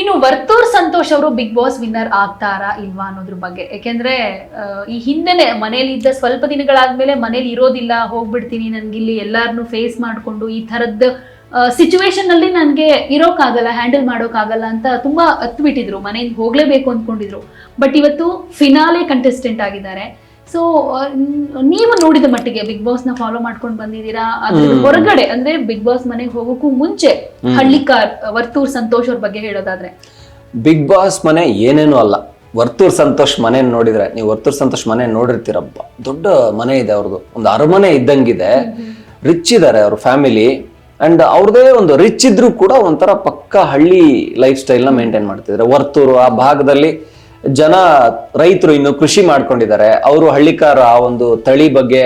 ಇನ್ನು ವರ್ತೂರ್ ಸಂತೋಷ್ ಅವರು big boss winner ಆಗ್ತಾರಾ ಇಲ್ವಾ ಅನ್ನೋದ್ರ ಬಗ್ಗೆ, ಯಾಕೆಂದ್ರೆ ಈ ಹಿಂದೆನೆ ಮನೇಲಿ ಇದ್ದ ಸ್ವಲ್ಪ ದಿನಗಳಾದ್ಮೇಲೆ ಮನೇಲಿ ಇರೋದಿಲ್ಲ, ಹೋಗ್ಬಿಡ್ತೀನಿ, ನನ್ಗಿಲ್ಲಿ ಎಲ್ಲಾರನ್ನು ಫೇಸ್ ಮಾಡ್ಕೊಂಡು ಈ ತರದ್ ಸಿಚುವೇಶನ್ ಅಲ್ಲಿ ನನ್ಗೆ ಇರೋಕ್ಕಾಗಲ್ಲ, ಹ್ಯಾಂಡಲ್ ಮಾಡೋಕ್ಕಾಗಲ್ಲ ಅಂತ ತುಂಬಾ ಹತ್ಬಿಟ್ಟಿದ್ರು, ಮನೆಯಿಂದ ಹೋಗ್ಲೇಬೇಕು ಅಂದ್ಕೊಂಡಿದ್ರು. ಬಟ್ ಇವತ್ತು ಫಿನಾಲೆ ಕಂಟೆಸ್ಟೆಂಟ್ ಆಗಿದ್ದಾರೆ. ಸೊ ನೀವು ನೋಡಿದ ಮಟ್ಟಿಗೆ ಬಿಗ್ ಬಾಸ್ ನ ಫಾಲೋ ಮಾಡ್ಕೊಂಡು ಬಂದಿದ್ದೀರಾ, ಅದ್ರ ಹೊರಗಡೆ ಅಂದ್ರೆ ಬಿಗ್ ಬಾಸ್ ಮನೆಗೆ ಹೋಗೋಕ್ಕೂ ಮುಂಚೆ ಹಳ್ಳಿಕಾರ್ ವರ್ತೂರ್ ಸಂತೋಷ್ ಅವ್ರ ಬಗ್ಗೆ ಹೇಳೋದಾದ್ರೆ? ಬಿಗ್ ಬಾಸ್ ಮನೆ ಏನೇನು ಅಲ್ಲ, ವರ್ತೂರ್ ಸಂತೋಷ್ ಮನೆ ನೋಡಿದ್ರೆ, ನೀವು ವರ್ತೂರ್ ಸಂತೋಷ್ ಮನೆ ನೋಡಿರ್ತೀರಪ್ಪ, ದೊಡ್ಡ ಮನೆ ಇದೆ ಅವ್ರದ್ದು, ಒಂದು ಅರಮನೆ ಇದ್ದಂಗಿದೆ, ರಿಚ್ ಇದ್ದಾರೆ ಅವ್ರ ಫ್ಯಾಮಿಲಿ. ಅಂಡ್ ಅವ್ರದೇ ಒಂದು ರಿಚ್ ಇದ್ರು ಕೂಡ ಒಂಥರ ಪಕ್ಕ ಹಳ್ಳಿ ಲೈಫ್ ಸ್ಟೈಲ್ ನ ಮೇಂಟೈನ್ ಮಾಡ್ತಿದ್ದಾರೆ. ವರ್ತೂರು ಆ ಭಾಗದಲ್ಲಿ ಜನ ರೈತರು ಇನ್ನು ಕೃಷಿ ಮಾಡ್ಕೊಂಡಿದ್ದಾರೆ. ಅವರು ಹಳ್ಳಿಕಾರ ಆ ಒಂದು ತಳಿ ಬಗ್ಗೆ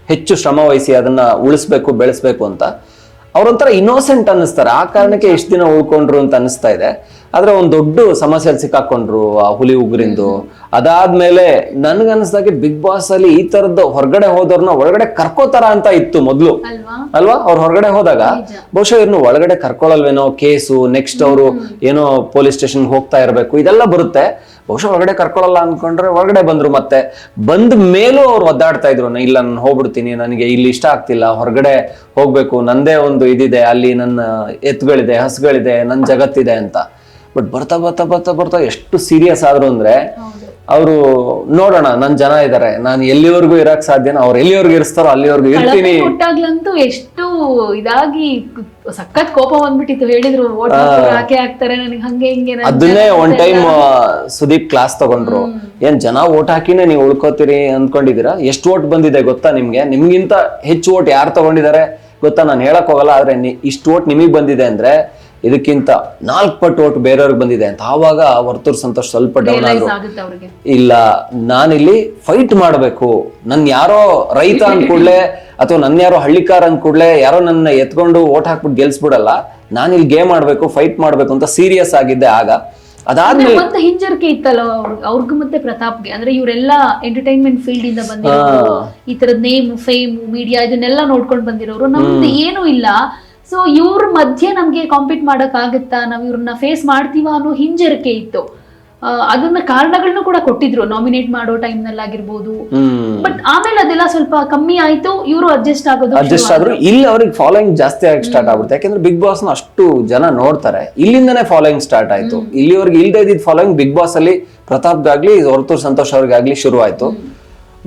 ಹೆಚ್ಚು ಶ್ರಮ ವಹಿಸಿ ಅದನ್ನ ಉಳಿಸ್ಬೇಕು, ಬೆಳೆಸ್ಬೇಕು ಅಂತ ಅವ್ರೊಂಥರ ಇನ್ನೋಸೆಂಟ್ ಅನ್ನಿಸ್ತಾರೆ. ಆ ಕಾರಣಕ್ಕೆ ಎಷ್ಟು ದಿನ ಉಳ್ಕೊಂಡ್ರು ಅಂತ ಅನಿಸ್ತಾ ಇದೆ. ಆದ್ರೆ ಒಂದ್ ದೊಡ್ಡ ಸಮಸ್ಯೆಯಲ್ಲಿ ಸಿಕ್ಕಾಕೊಂಡ್ರು ಆ ಹುಲಿ ಉಗ್ರಿಂದು. ಅದಾದ್ಮೇಲೆ ನನ್ಗನ್ಸ್ದಾಗೆ ಬಿಗ್ ಬಾಸ್ ಅಲ್ಲಿ ಈ ತರದ್ದು ಹೊರಗಡೆ ಹೋದವ್ರನ್ನ ಒಳಗಡೆ ಕರ್ಕೋತಾರ ಅಂತ ಇತ್ತು ಮೊದ್ಲು ಅಲ್ವಾ. ಅವ್ರು ಹೊರಗಡೆ ಹೋದಾಗ ಬಹುಶಃ ಇವ್ರನ್ನ ಒಳಗಡೆ ಕರ್ಕೊಳಲ್ವೇನೋ, ಕೇಸು, ನೆಕ್ಸ್ಟ್ ಅವರು ಏನೋ ಪೊಲೀಸ್ ಸ್ಟೇಷನ್ ಹೋಗ್ತಾ ಇರ್ಬೇಕು, ಇದೆಲ್ಲ ಬರುತ್ತೆ. ಬಹುಶಃ ಹೊರಗಡೆ ಕರ್ಕೊಳಲ್ಲ ಅನ್ಕೊಂಡ್ರೆ ಹೊರಗಡೆ ಬಂದ್ರು. ಮತ್ತೆ ಬಂದ ಮೇಲೂ ಅವ್ರು ಒದ್ದಾಡ್ತಾ ಇದ್ರು, ಇಲ್ಲ ನಾನು ಹೋಗ್ಬಿಡ್ತೀನಿ, ನನಗೆ ಇಲ್ಲಿ ಇಷ್ಟ ಆಗ್ತಿಲ್ಲ, ಹೊರಗಡೆ ಹೋಗ್ಬೇಕು, ನಂದೇ ಒಂದು ಇದಿದೆ, ಅಲ್ಲಿ ನನ್ನ ಎತ್ತುಗಳಿದೆ, ಹಸುಗಳಿದೆ, ನನ್ನ ಜಗತ್ತಿದೆ ಅಂತ. ಬಟ್ ಬರ್ತಾ ಬರ್ತಾ ಬರ್ತಾ ಬರ್ತಾ ಎಷ್ಟು ಸೀರಿಯಸ್ ಆದ್ರು ಅಂದ್ರೆ, ಅವರು ನೋಡೋಣ ನನ್ ಜನ ಇದಾರೆ, ನಾನು ಎಲ್ಲಿವರೆಗೂ ಇರಕ್ ಸಾಧ್ಯನ, ಅವ್ರು ಎಲ್ಲಿವರೆಗೂ ಇರಿಸ್ತಾರೋ ಅಲ್ಲಿವರೆಗೂ ಇರ್ತೀನಿ. ಕೊಟ್ಟಾಗ್ಲಂತೂ ಎಷ್ಟು ಇದಾಗಿ ಸಖತ್ ಕೋಪ ಬಂದ್ಬಿಟ್ಟಿತ್ತು. ಹೇಳಿದ್ರು ಯಾಕೆ ಆಗ್ತಾರೆ ನನಗೆ ಹಂಗೆ ಹಿಂಗೆ. ಅದನ್ನೇ ಒನ್ ಟೈಮ್ ಸುದೀಪ್ ಕ್ಲಾಸ್ ತಗೊಂಡ್ರು. ಏನ್ ಜನ ಓಟ್ ಹಾಕಿನೇ ನೀವು ಉಳ್ಕೋತೀರಿ ಅನ್ಕೊಂಡಿದೀರಾ? ಎಷ್ಟು ಓಟ್ ಬಂದಿದೆ ಗೊತ್ತಾ ನಿಮ್ಗೆ? ನಿಮ್ಗಿಂತ ಹೆಚ್ಚು ಓಟ್ ಯಾರು ತಗೊಂಡಿದ್ದಾರೆ ಗೊತ್ತಾ? ನಾನು ಹೇಳಕ್ ಹೋಗಲ್ಲ, ಆದ್ರೆ ಇಷ್ಟು ಓಟ್ ನಿಮಗ್ ಬಂದಿದೆ ಅಂದ್ರೆ ಇದಕ್ಕಿಂತ 4 ಪಟ್ಟು ಓಟ್ ಬೇರೆಯವ್ರಿಗೆ ಬಂದಿದೆ ಅಂತ. ಆವಾಗ ವರ್ತೂರ್ ಸಂತೋಷ್ ಸ್ವಲ್ಪ ಡೌನ್ ಆದ್ರು. ಇಲ್ಲ, ನಾನಿಲ್ಲಿ ಫೈಟ್ ಮಾಡ್ಬೇಕು, ನನ್ ಯಾರೋ ರೈತ ಅಂದ್ಕೂಡ್ಲೆ ಅಥವಾ ನನ್ ಯಾರೋ ಹಳ್ಳಿಕಾರ ಅಂದ್ಕೂಡ್ಲೆ ಯಾರೋ ನನ್ನ ಎತ್ಕೊಂಡು ಓಟ್ ಹಾಕ್ಬಿಟ್ಟು ಗೆಲ್ಸ್ಬಿಡಲ್ಲ, ನಾನಿಲ್ಲಿ ಗೇಮ್ ಆಡ್ಬೇಕು, ಫೈಟ್ ಮಾಡ್ಬೇಕು ಅಂತ ಸೀರಿಯಸ್ ಆಗಿದ್ದೆ ಆಗ. ಅದಾದ್ಮೇಲೆ ಮತ್ತೆ ಹಿಂಜರಿಕೆ ಇತ್ತಲ್ಲ ಅವ್ರಿಗೂ ಮತ್ತೆ ಪ್ರತಾಪ್ಗೆ. ಅಂದ್ರೆ ಇವರೆಲ್ಲ ಎಂಟರ್ಟೈನ್ಮೆಂಟ್ ಫೀಲ್ಡ್ ಇಂದ ಬಂದಿರೋರು, ಈ ತರದ ನೇಮ್, ಫೇಮ್, ಮೀಡಿಯಾ ಇದನ್ನೆಲ್ಲ ನೋಡ್ಕೊಂಡು ಬಂದಿರೋರು. ನಮ್ದು ಏನೂ ಇಲ್ಲ. ಸೊ ಇವ್ರ ಮಧ್ಯೆ ನಮ್ಗೆ ಕಾಂಪೀಟ್ ಮಾಡಕ್ ಆಗುತ್ತಾ, ನಾವ್ ಇವ್ರನ್ನ ಫೇಸ್ ಮಾಡ್ತೀವ ಅನ್ನೋ ಹಿಂಜರಿಕೆ ಇತ್ತು. ಅದನ್ನ ಕಾರಣಗಳನ್ನ ಕೂಡ ಕೊಟ್ಟಿದ್ರು ನಾಮಿನೇಟ್ ಮಾಡೋ ಟೈಮ್ ನಲ್ಲಿ ಆಗಿರ್ಬೋದು. ಬಟ್ ಆಮೇಲೆ ಅದೆಲ್ಲ ಸ್ವಲ್ಪ ಕಮ್ಮಿ ಆಯ್ತು, ಇವರು ಅಡ್ಜಸ್ಟ್ ಆದ್ರು. ಇಲ್ಲಿ ಅವ್ರಿಗೆ ಫಾಲೋಯಿಂಗ್ ಜಾಸ್ತಿ ಆಗಿ ಸ್ಟಾರ್ಟ್ ಆಗ್ಬಿಡುತ್ತೆ, ಯಾಕಂದ್ರೆ ಬಿಗ್ ಬಾಸ್ ನ ಅಷ್ಟು ಜನ ನೋಡ್ತಾರೆ. ಇಲ್ಲಿಂದನೇ ಫಾಲೋಯಿಂಗ್ ಸ್ಟಾರ್ಟ್ ಆಯ್ತು. ಇಲ್ಲಿವರೆಗೆ ಇಲ್ದೇ ಇದ್ದಿದ್ ಫಾಲೋಯಿಂಗ್ ಬಿಗ್ ಬಾಸ್ ಅಲ್ಲಿ ಪ್ರತಾಪ್ಗಾಗ್ಲಿ ವರ್ತೂರ್ ಸಂತೋಷ್ ಅವ್ರಿಗಾಗ್ಲಿ ಶುರು ಆಯ್ತು.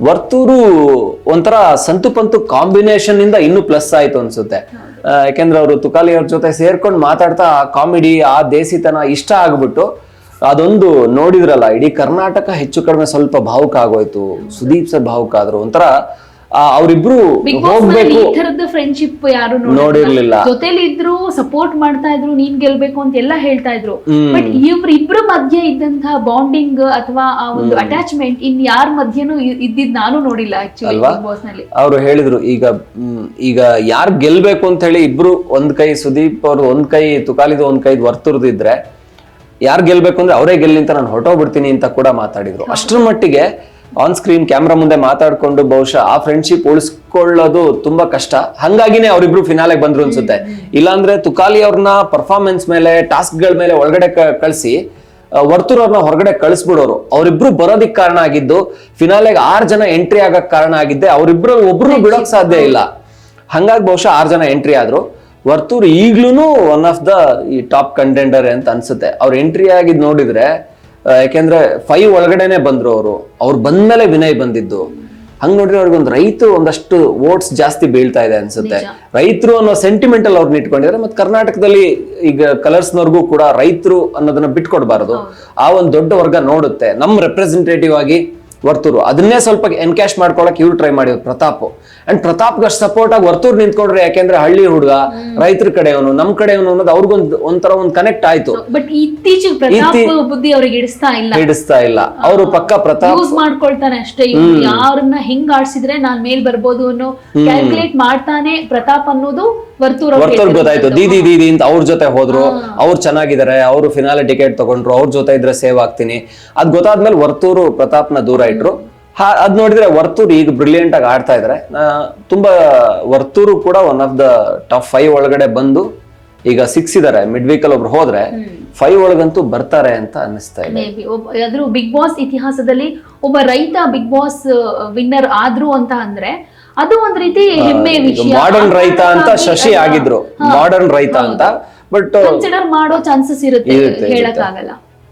ವರ್ತೂರು ಒಂಥರ ಸಂತು ಪಂತು ಕಾಂಬಿನೇಷನ್ ಇಂದ ಇನ್ನೂ ಪ್ಲಸ್ ಆಯ್ತು ಅನ್ಸುತ್ತೆ. ಯಾಕೆಂದ್ರೆ ಅವರು ತುಕಾಲಿ ಅವ್ರ ಜೊತೆ ಸೇರ್ಕೊಂಡು ಮಾತಾಡ್ತಾ ಕಾಮಿಡಿ, ಆ ದೇಸಿತನ ಇಷ್ಟ ಆಗ್ಬಿಟ್ಟು ಅದೊಂದು ನೋಡಿದ್ರಲ್ಲ, ಇಡೀ ಕರ್ನಾಟಕ ಹೆಚ್ಚು ಕಡಿಮೆ ಸ್ವಲ್ಪ ಭಾವುಕ ಆಗೋಯ್ತು. ಸುದೀಪ್ ಸರ್ ಭಾವುಕ ಆದ್ರು. ಒಂಥರ ಅವ್ರಿಬ್ರು ಹೋಗ್ಬೇಕು, ಫ್ರೆಂಡ್ಶಿಪ್ ಯಾರು ನೋಡಿರ್ಲಿಲ್ಲ, ಜೊತೆಲಿ ಇದ್ರು, ಸಪೋರ್ಟ್ ಮಾಡ್ತಾ ಇದ್ರು, ನೀನ್ ಗೆಲ್ಬೇಕು ಅಂತ ಎಲ್ಲ ಹೇಳ್ತಾ ಇದ್ರು. ಬಟ್ ಇಬ್ರ ಮಧ್ಯೆ ಇದ್ದಂತಹ ಬಾಂಡಿಂಗ್ ಅಥವಾ ಆ ಒಂದು ಅಟ್ಯಾಚ್ಮೆಂಟ್ ಇನ್ ಯಾರ ಮಧ್ಯನೂ ಇದ್ದಿದ್ ನಾನು ನೋಡಿಲ್ಲ ಆಕ್ಚುಲಿ ಬಿಗ್ ಬಾಸ್ ನಲ್ಲಿ. ಅವ್ರು ಹೇಳಿದ್ರು ಈಗ ಯಾರು ಗೆಲ್ಬೇಕು ಅಂತ ಹೇಳಿ ಇಬ್ರು ಒಂದ್ ಕೈ ಸುದೀಪ್ ಅವ್ರು ಒಂದ್ ಕೈ ತುಕಾಲಿದು ಒಂದ್ ಕೈ ವರ್ತೂರ್ದು ಇದ್ರೆ, ಯಾರು ಗೆಲ್ಬೇಕು ಅಂದ್ರೆ ಅವರೇ ಗೆಲ್ಲಿ ಅಂತ ನಾನು ಹೊರಟೋಗ್ಬಿಡ್ತೀನಿ ಅಂತ ಕೂಡ ಮಾತಾಡಿದ್ರು. ಅಷ್ಟರ ಮಟ್ಟಿಗೆ ಆನ್ ಸ್ಕ್ರೀನ್ ಕ್ಯಾಮ್ರಾ ಮುಂದೆ ಮಾತಾಡ್ಕೊಂಡು ಬಹುಶಃ ಆ ಫ್ರೆಂಡ್ಶಿಪ್ ಉಳಿಸ್ಕೊಳ್ಳೋದು ತುಂಬಾ ಕಷ್ಟ. ಹಂಗಾಗಿನೇ ಅವರಿಬ್ರು ಫಿನಾಲೆಗೆ ಬಂದ್ರು ಅನ್ಸುತ್ತೆ. ಇಲ್ಲಾಂದ್ರೆ ತುಕಾಲಿ ಅವ್ರನ್ನ ಪರ್ಫಾರ್ಮೆನ್ಸ್ ಮೇಲೆ, ಟಾಸ್ಕ್ ಗಳ ಮೇಲೆ ಒಳಗಡೆ ಕಳಿಸಿ ವರ್ತೂರ್ ಅವ್ರನ್ನ ಹೊರಗಡೆ ಕಳಿಸ್ಬಿಡೋರು. ಅವರಿಬ್ರು ಬರೋದಿಕ್ ಕಾರಣ ಆಗಿದ್ದು, ಫಿನಾಲೆಗೆ 6 ಜನ ಎಂಟ್ರಿ ಆಗಕ್ ಕಾರಣ ಆಗಿದ್ದೆ ಅವರಿಬ್ರು ಒಬ್ರು ಬಿಡೋಕ್ ಸಾಧ್ಯ ಇಲ್ಲ. ಹಂಗಾಗಿ ಬಹುಶಃ 6 ಜನ ಎಂಟ್ರಿ ಆದ್ರು. ವರ್ತೂರ್ ಈಗ್ಲೂ ಒನ್ ಆಫ್ ದ ಈ ಟಾಪ್ ಕಂಟೆಂಡರ್ ಅಂತ ಅನ್ಸುತ್ತೆ. ಅವ್ರ ಎಂಟ್ರಿ ಆಗಿದ್ ನೋಡಿದ್ರೆ, ಯಾಕೆಂದ್ರೆ 5 ಒಳಗಡೆನೆ ಬಂದ್ರು ಅವ್ರು ಬಂದ್ಮೇಲೆ ವಿನಯ್ ಬಂದಿದ್ದು. ಹಂಗ್ ನೋಡ್ರಿ ಅವ್ರಿಗೊಂದು ರೈತರು ಒಂದಷ್ಟು ವೋಟ್ಸ್ ಜಾಸ್ತಿ ಬೀಳ್ತಾ ಇದೆ ಅನ್ಸುತ್ತೆ. ರೈತರು ಅನ್ನೋ ಸೆಂಟಿಮೆಂಟಲ್ ಅವ್ರನ್ನ ಇಟ್ಕೊಂಡಿದ್ದಾರೆ. ಮತ್ತೆ ಕರ್ನಾಟಕದಲ್ಲಿ ಈಗ ಕಲರ್ಸ್ನವ್ರಿಗೂ ಕೂಡ ರೈತರು ಅನ್ನೋದನ್ನ ಬಿಟ್ಕೊಡ್ಬಾರದು. ಆ ಒಂದು ದೊಡ್ಡ ವರ್ಗ ನೋಡುತ್ತೆ. ನಮ್ ರೆಪ್ರೆಸೆಂಟೇಟಿವ್ ಆಗಿ ವರ್ತೂರು ಅದನ್ನೇ ಸ್ವಲ್ಪ ಎನ್ಕ್ಯಾಶ್ ಮಾಡ್ಕೊಳಕ್ ಇವ್ರು ಟ್ರೈ ಮಾಡಿದ್ರು ಪ್ರತಾಪ್. ಅಂಡ್ ಪ್ರತಾಪ್ ಅಷ್ಟು ಸಪೋರ್ಟ್ ಆಗಿ ವರ್ತೂರ್ ನಿಂತ್ಕೊಂಡ್ರೆ, ಯಾಕೆಂದ್ರೆ ಹಳ್ಳಿ ಹುಡುಗ, ರೈತರ ಕಡೆಯವನು, ನಮ್ ಕಡೆಯವನು ಅನ್ನೋದು ಅವ್ರಿಗೊಂದು ಒಂಥರ ಒಂದು ಕನೆಕ್ಟ್ ಆಯ್ತು. ಬಟ್ ಇತ್ತೀಚೆಗೆ ಬುದ್ಧಿ ಅವ್ರಿಗೆ ಹಿಡಿಸ್ತಾ ಇಲ್ಲ. ಅವರು ಪಕ್ಕ ಪ್ರತಾಪ್ ಯೂಸ್ ಮಾಡ್ಕೊಳ್ತಾನೆ ಅಷ್ಟೇ. ಯಾರನ್ನ ಹೆಂಗ್ ಆಡ್ಸಿದ್ರೆ ನಾನ್ ಮೇಲ್ ಬರ್ಬೋದು ಅನ್ನೋ ಕ್ಯಾಲ್ಕುಲೇಟ್ ಮಾಡ್ತಾನೆ ಪ್ರತಾಪ್ ಅನ್ನೋದು ವರ್ತೂರ್ ಗೊತ್ತಾಯ್ತು. ದೀದಿ ಅಂತ ಅವ್ರ ಜೊತೆ ಹೋದ್ರು, ಅವ್ರು ಚೆನ್ನಾಗಿದ್ದಾರೆ, ಅವರು ಫಿನಾಲೆ ಟಿಕೆಟ್ ತಗೊಂಡ್ರು, ಅವ್ರ ಜೊತೆ ಇದ್ರೆ ಸೇವ್ ಆಗ್ತೀನಿ. ಅದ್ ಗೊತ್ತಾದ್ಮೇಲೆ ವರ್ತೂರು ಪ್ರತಾಪ್ನ ದೂರ ಇಟ್ರು. ಅದ್ ನೋಡಿದ್ರೆ ವರ್ತೂರ್ ಈಗ ಬ್ರಿಲಿಯಂಟ್ ಆಗಿ ಆಡ್ತಾ ಇದಾರೆ. ತುಂಬಾ ವರ್ತೂರು ಕೂಡ ಒನ್ ಆಫ್ ದ ಟಾಪ್ 5 ಒಳಗಡೆ ಬಂದು ಈಗ 6 ಇದಾರೆ, ಮಿಡ್ ವೀಕ್ ಅಲ್ಲಿ ಒಬ್ರು ಹೋದ್ರೆ 5 ಒಳಗಂತೂ ಬರ್ತಾರೆ ಅಂತ ಅನ್ನಿಸ್ತಾ ಇದೆ. ಮೇ ಬಿ ಅದ್ರ ಬಿಗ್ ಬಾಸ್ ಇತಿಹಾಸದಲ್ಲಿ ಒಬ್ಬ ರೈತ ಬಿಗ್ ಬಾಸ್ ವಿನ್ನರ್ ಆದ್ರು ಅಂತ ಅಂದ್ರೆ ಅದು ಒಂದ್ ರೀತಿ ಹೆಮ್ಮೆ ವಿಷಯ. ಮಾಡರ್ನ್ ರೈತ ಅಂತ ಶಶಿ ಆಗಿದ್ರು, ಮಾಡರ್ನ್ ರೈತ ಅಂತ, ಬಟ್ ಕನ್ಸಿಡರ್ ಮಾಡೋ ಚಾನ್ಸಸ್ ಇರುತ್ತೆ, ಹೇಳಕ್ಕಾಗಲ್ಲ.